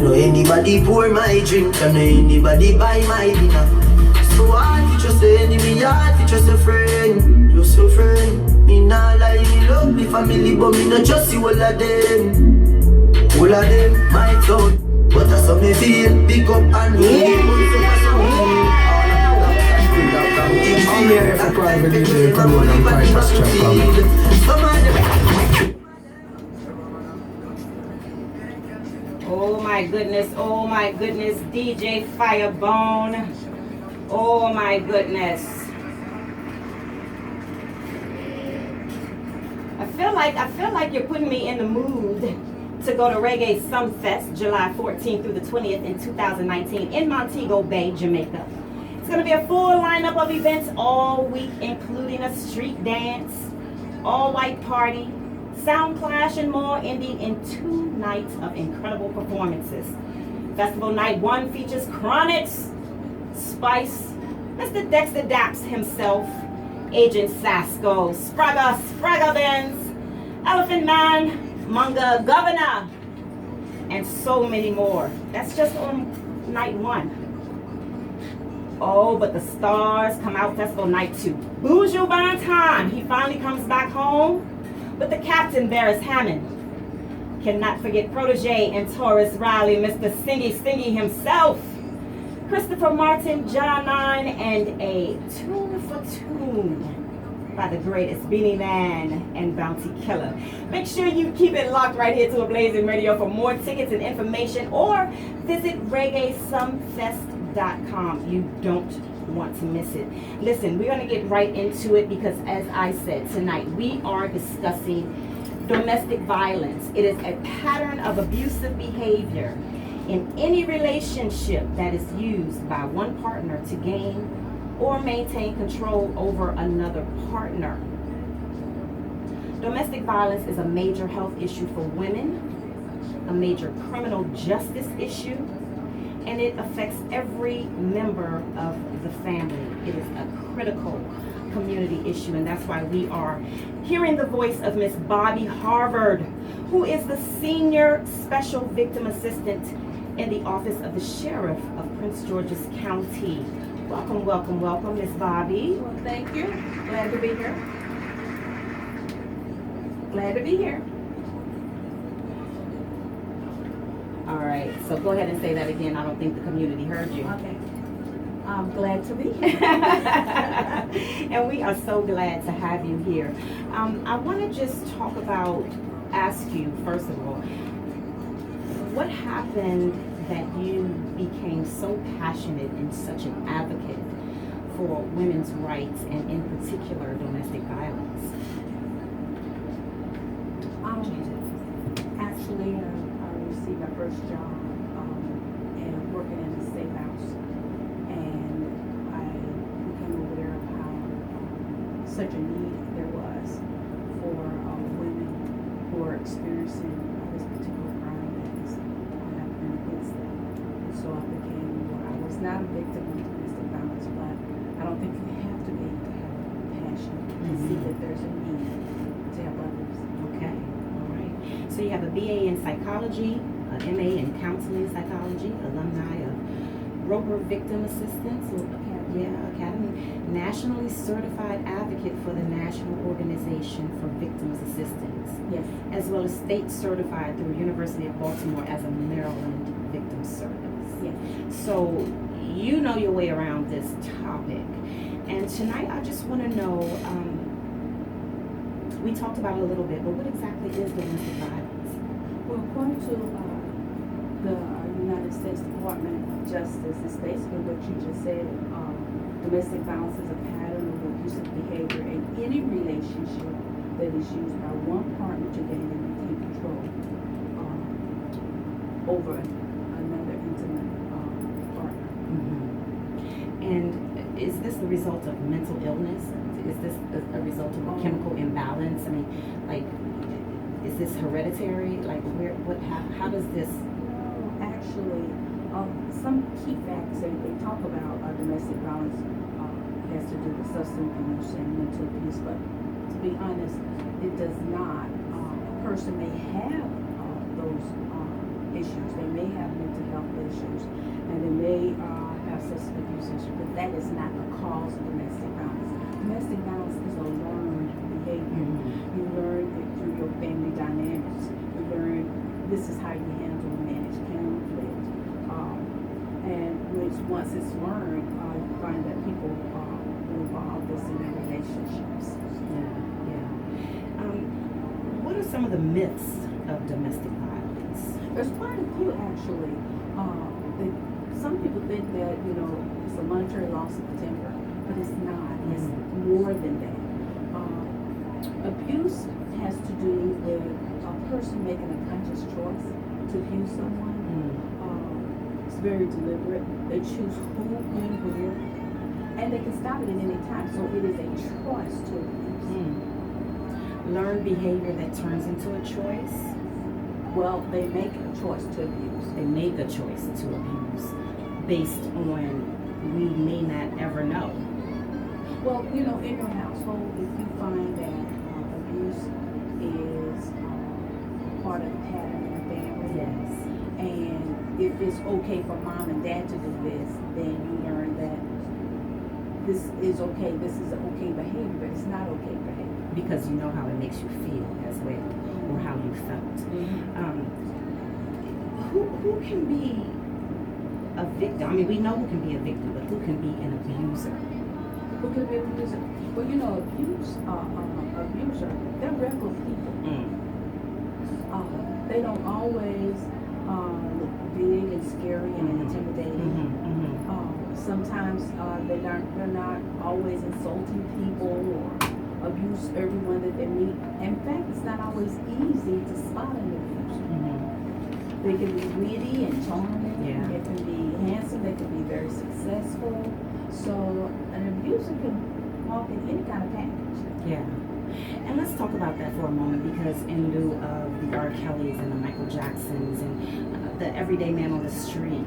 know anybody pour my drink, I know anybody buy my dinner. So hard to trust the enemy, hard to trust a friend. Just a friend. Me nah lie, me love me family, but me not trust you all of them. All of them, my thought. But that's how me feel. Pick up and I'm here for private DJ, come on and fight us, Oh my goodness, DJ Firebone. Oh my goodness. I feel like you're putting me in the mood to go to Reggae Sumfest, July 14th through the 20th in 2019 in Montego Bay, Jamaica. It's going to be a full lineup of events all week, including a street dance, all-white party, sound clash, and more, ending in 2 nights of incredible performances. Festival Night 1 features Chronix, Spice, Mr. Dexter Daps himself, Agent Sasko, Spragga Benz, Elephant Man, Munga Governor, and so many more. That's just on night 1. Oh, but the stars come out Festival Night 2. Buju Banton, he finally comes back home with the Captain Barris Hammond. Cannot forget Protege and Taurus Riley, Mr. Stingy himself. Christopher Martin, John 9, and a tune for tune by the greatest Beanie Man and Bounty Killer. Make sure you keep it locked right here to A Blazing Radio for more tickets and information, or visit reggaesumfest.com. You don't want to miss it. Listen, we're going to get right into it because, as I said, tonight we are discussing domestic violence. It is a pattern of abusive behavior in any relationship that is used by one partner to gain or maintain control over another partner. Domestic violence is a major health issue for women, a major criminal justice issue, and it affects every member of the family. It is a critical community issue, and that's why we are hearing the voice of Miss Bobby Harvard, who is the Senior Special Victim Assistant in the Office of the Sheriff of Prince George's County. Welcome, Miss Bobby. Well, thank you. Glad to be here. Glad to be here. All right, so go ahead and say that again. I don't think the community heard you. Okay. I'm glad to be here. And we are so glad to have you here. I want to just ask you, first of all, what happened that you became so passionate and such an advocate for women's rights and in particular domestic violence? Actually, I received my first job and working in the state house, and I became aware of how such a need there was for women who are experiencing this particular crime that is happening against them. And so I was not a victim of domestic violence, but I don't think you have to be to have a passion to see that there's a need to help others. Okay, all right. So you have a BA in psychology, an MA in counseling psychology, alumni of Roper Victim Assistance, Academy, nationally certified advocate for the National Organization for Victims Assistance. Yes. As well as state certified through University of Baltimore as a Maryland Victim Service. Yes. So you know your way around this topic. And tonight I just want to know, we talked about it a little bit, but what exactly is domestic violence? Well, according to the United States Department of Justice, it's basically what you just said. Domestic violence is a pattern of abusive behavior in any relationship that is used by one partner to gain and maintain control over another intimate partner. Mm-hmm. And is this the result of mental illness? Is this a result of a chemical imbalance? I mean, like, is this hereditary? Like, how does this? Actually, some key factors that they talk about domestic violence has to do with substance abuse and mental abuse, but to be honest, it does not. A person may have those issues. They may have mental health issues, and they may have substance abuse issues, but that is not the cause of domestic violence. Domestic violence is a learned behavior. You learn it through your family dynamics. You learn this is how you handle and manage conflict. And once it's learned, you find that people will involve this in their relationships. Yeah. What are some of the myths of domestic violence? There's quite a few actually. Some people think that it's a monetary loss of temper, but it's not. It's more than that. Abuse has to do with a person making a conscious choice to abuse someone. It's very deliberate. They choose who, when, where, and they can stop it at any time. So it is a choice to abuse. Learned behavior that turns into a choice. Well, they make a choice to abuse. They make a choice to abuse based on we may not ever know. Well, in your household, if you find that abuse is part of the pattern in the family, Yes. and if it's okay for mom and dad to do this, then you learn that this is okay, this is okay behavior, but it's not okay behavior. Because you know how it makes you feel as well, or how you felt. Who can be a victim? I mean, we know who can be a victim, but who can be an abuser? Who can be an abuser? Well, abuser, they're regular people. They don't always look big and scary and intimidating. Sometimes they're not always insulting people or abuse everyone that they meet. In fact, it's not always easy to spot an abuser. They can be witty and charming. Yeah. They can be handsome. They can be very successful. So an abuser can walk in any kind of package. Yeah. And let's talk about that for a moment, because in lieu of the R. Kellys and the Michael Jacksons and the everyday man on the street,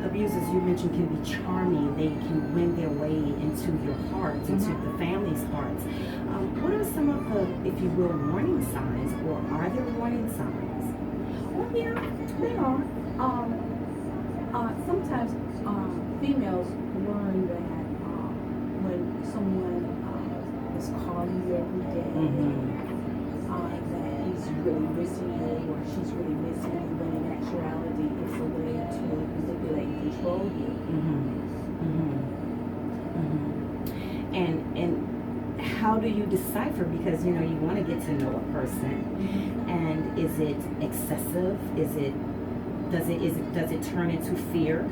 abusers you mentioned can be charming. They can win their way into your heart, into the family's hearts. What are some of the, if you will, warning signs, or are there warning signs? Well, yeah, they are. Sometimes females learn that when someone is calling you every day, that he's really missing you or she's really missing you, when in actuality it's a way to manipulate and control you. And how do you decipher? Because you want to get to know a person, and is it excessive? Does it turn into fear?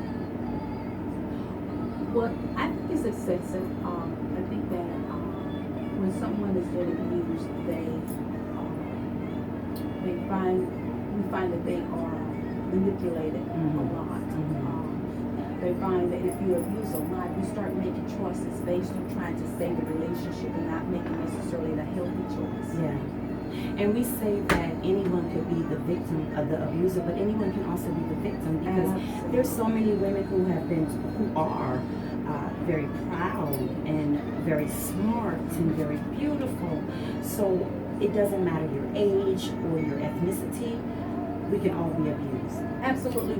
Well, I think it's excessive. I think that when someone is being abused, we find that they are manipulated a lot. They find that if you abuse a lot, you start making choices based on trying to save the relationship and not making necessarily the healthy choice. Yeah. And we say that anyone could be the victim of the abuser, but anyone can also be the victim, because there's so many women who are very proud and very smart and very beautiful. So it doesn't matter your age or your ethnicity, we can all be abused. Absolutely.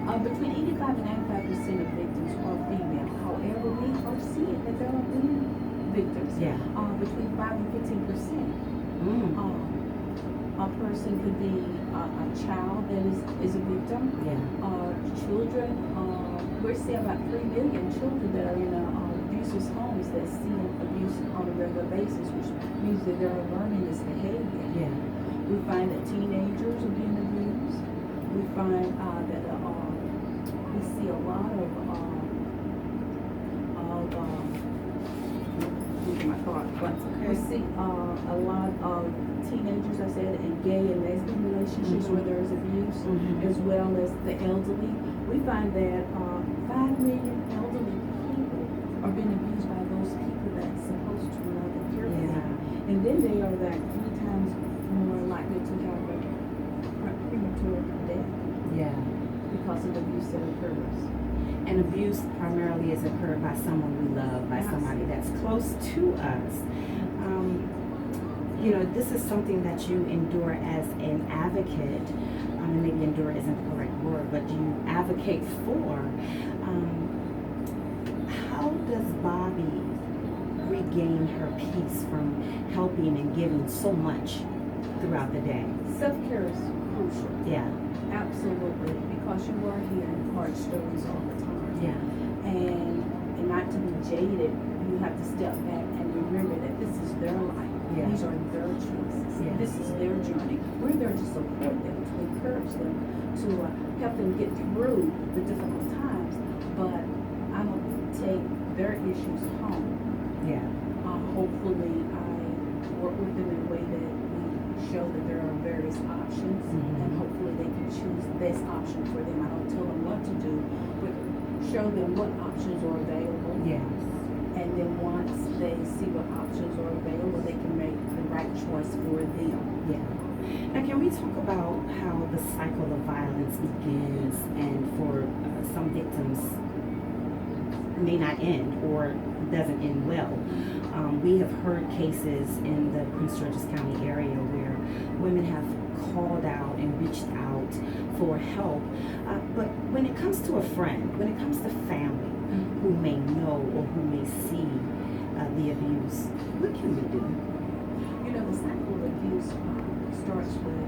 Between 85 and 95% of victims are female. However, we are seeing that there are women victims. Yeah. Between 5 and 15%. A person could be a child that is a victim. Yeah. Children. We're seeing about 3 million children that are in abusers' homes that see abuse on a regular basis, which means that they're learning this behavior. Yeah. We find that teenagers are being abused. We find that we see a lot of losing my thought, but we see a lot of teenagers, I said, in gay and lesbian relationships where there is abuse, as well as the elderly. We find that 5 million elderly people are being abused by those people that's supposed to love and care for them. And then they are that 3 times more likely to have a premature death. Yeah. Because of the abuse that occurs. And abuse primarily is occurred by someone we love, by somebody that's close to us. you know, this is something that you endure as an advocate. And maybe endure isn't the correct word, but you advocate for. How does Bobby regain her peace from helping and giving so much throughout the day? Self-care is crucial. Yeah. Absolutely, because you are hearing hard stories all the time. Yeah. And not to be jaded, you have to step back and remember that this is their life. Yeah. These are their choices. Yeah. This is their journey. We're there to support them, to encourage them, to help them get through the difficult times. But I don't take their issues home. Yeah. Hopefully, I work with them in a way that we show that there are various options, and hopefully they can choose the best option for them. I don't tell them what to do, but show them what options are available. Yeah. And then once they see what options are available, they can make the right choice for them. Yeah. Now, can we talk about how the cycle of violence begins, and for some victims may not end or doesn't end well? We have heard cases in the Prince George's County area where women have called out and reached out for help. But when it comes to a friend, when it comes to family who may know or who may see the abuse, what can we do? You know, the cycle of abuse starts with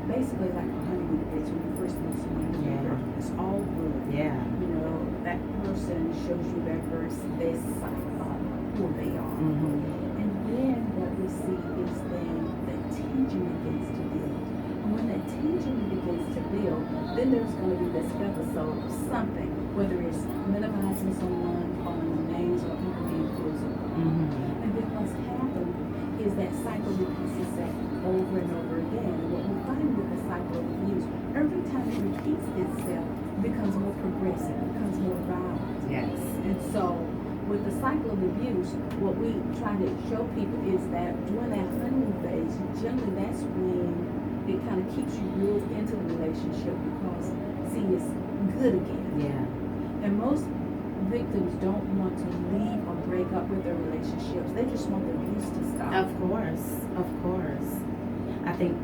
basically like a honeymoon phase when you first meet someone. Yeah. It's all good. Yeah. You know, that person shows you their first best side of who they are. And then what we see is then that tension begins to build. And when that tension begins to build, then there's going to be this episode of something, whether it's minimizing someone, calling them names, or even being physical. And then what's happened is that cycle repeats itself over and over again. And what we find with the cycle of abuse, every time it repeats itself, it becomes more progressive, it becomes more violent. Yes. And so, with the cycle of abuse, what we try to show people is that during that honeymoon phase, generally that's when it kind of keeps you real into the relationship because, see, it's good again. Yeah. And most victims don't want to leave or break up with their relationships. They just want the abuse to stop. Of course. Of course. I think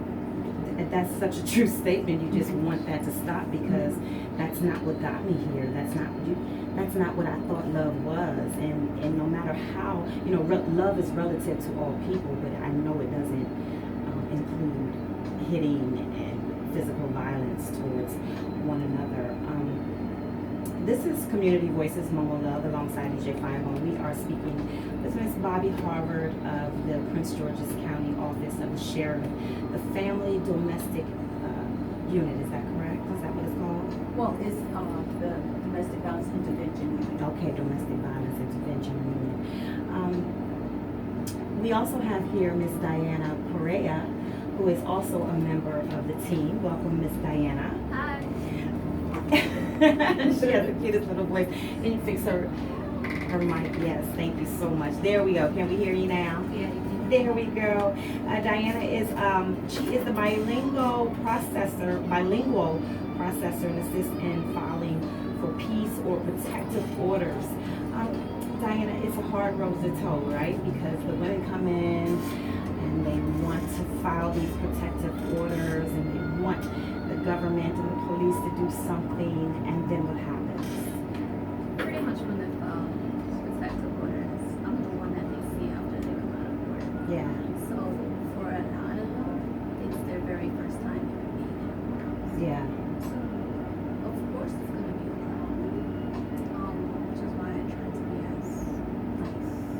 that's such a true statement. You just want that to stop because that's not what got me here. That's not what I thought love was. And no matter how, you know, love is relative to all people, but I know it doesn't include hitting and physical violence towards one another. This is Community Voices Momo Love alongside DJ Firebone. We are speaking with Ms. Bobby Harvard of the Prince George's County Office of the Sheriff, the Family Domestic Unit. Is that correct? Is that what it's called? Well, it's the Domestic Violence Intervention Unit. Okay, Domestic Violence Intervention Unit. We also have here Ms. Dianna Perea, who is also a member of the team. Welcome, Ms. Dianna. Hi. She has the cutest little voice. Can you fix her mic? Yes, thank you so much. There we go. Can we hear you now? Yeah, you can. There we go. Dianna is she is the bilingual processor and assists in filing for peace or protective orders. Dianna, it's a hard road to toe, right? Because the women come in and they want to file these protective orders and they want the government and the police to do something, and then what happens? Pretty much when they file protective orders, I'm the one that they see after they come out of court. Yeah. So for a lot of them, it's their very first time ever being in a courthouse. Yeah. So of course it's going to be a problem, which is why I try to be as nice as I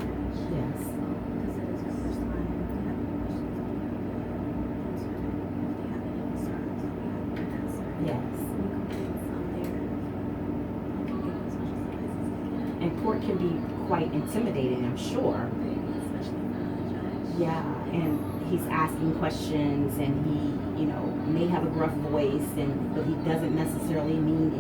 can. Yes. Because it is their first time. If they have any questions, we have to answer them. If they have any concerns, we have to answer. Yes. Any complaints out there, I can give as much advice as I can. And court can be quite intimidating, I'm sure. Especially for a judge. Yeah, and he's asking questions, and he, you know, may have a gruff voice, but he doesn't necessarily mean